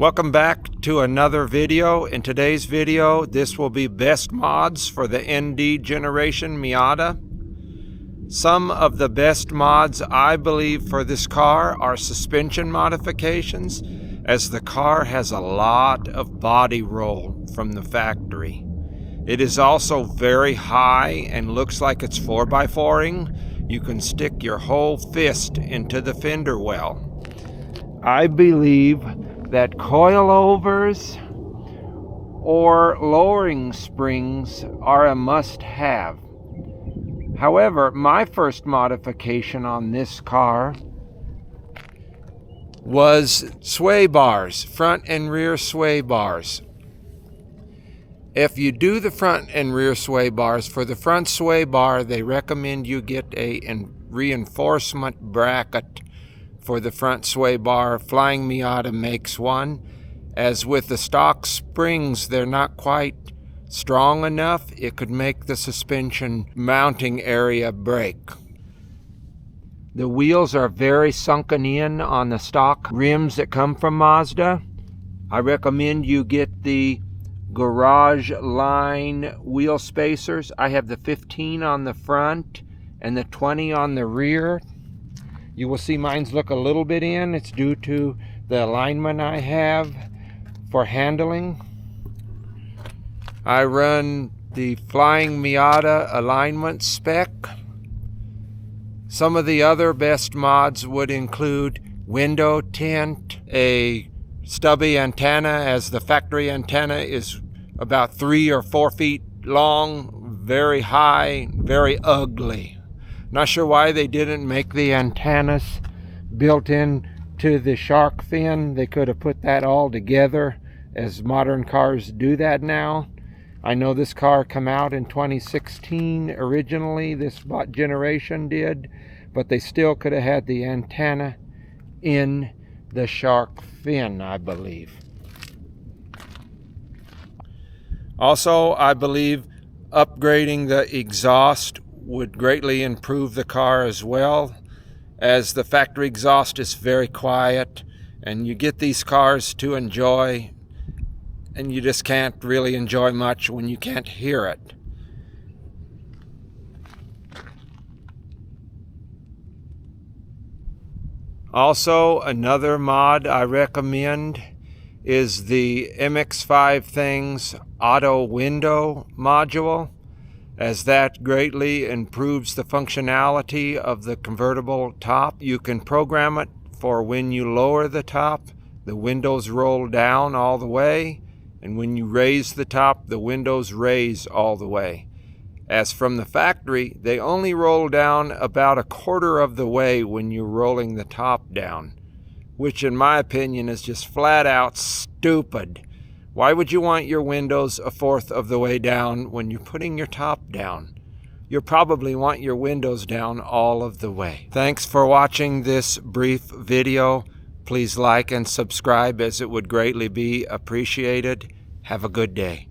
Welcome back to another video. In today's video, this will be best mods for the ND generation Miata. Some of the best mods I believe for this car are suspension modifications, as the car has a lot of body roll from the factory. It is also very high and looks like it's 4x4ing. You can stick your whole fist into the fender well. I believe that coilovers or lowering springs are a must-have. However, my first modification on this car was sway bars, front and rear sway bars. If you do the front and rear sway bars, for the front sway bar, they recommend you get a reinforcement bracket for the front sway bar. Flying Miata makes one. As with the stock springs, they're not quite strong enough. It could make the suspension mounting area break. The wheels are very sunken in on the stock rims that come from Mazda. I recommend you get the garage line wheel spacers. I have the 15 on the front and the 20 on the rear. You will see mine's look a little bit in. It's due to the alignment I have for handling. I run the Flying Miata alignment spec. Some of the other best mods would include window tint, a stubby antenna, as the factory antenna is about 3 or 4 feet long, very high, very ugly. Not sure why they didn't make the antennas built in to the shark fin. They could have put that all together, as modern cars do that now. I know this car came out in 2016 originally, this generation did, but they still could have had the antenna in the shark fin, I believe. Also, I believe upgrading the exhaust would greatly improve the car as well, as the factory exhaust is very quiet, and you get these cars to enjoy, and you just can't really enjoy much when you can't hear it. Also, another mod I recommend is the MX5 Things auto window module, as that greatly improves the functionality of the convertible top. You can program it for when you lower the top, the windows roll down all the way, and when you raise the top, the windows raise all the way. As from the factory, they only roll down about 1/4 of the way when you're rolling the top down, which in my opinion is just flat out stupid. Why would you want your windows 1/4 of the way down when you're putting your top down? You'll probably want your windows down all of the way. Thanks for watching this brief video. Please like and subscribe, as it would greatly be appreciated. Have a good day.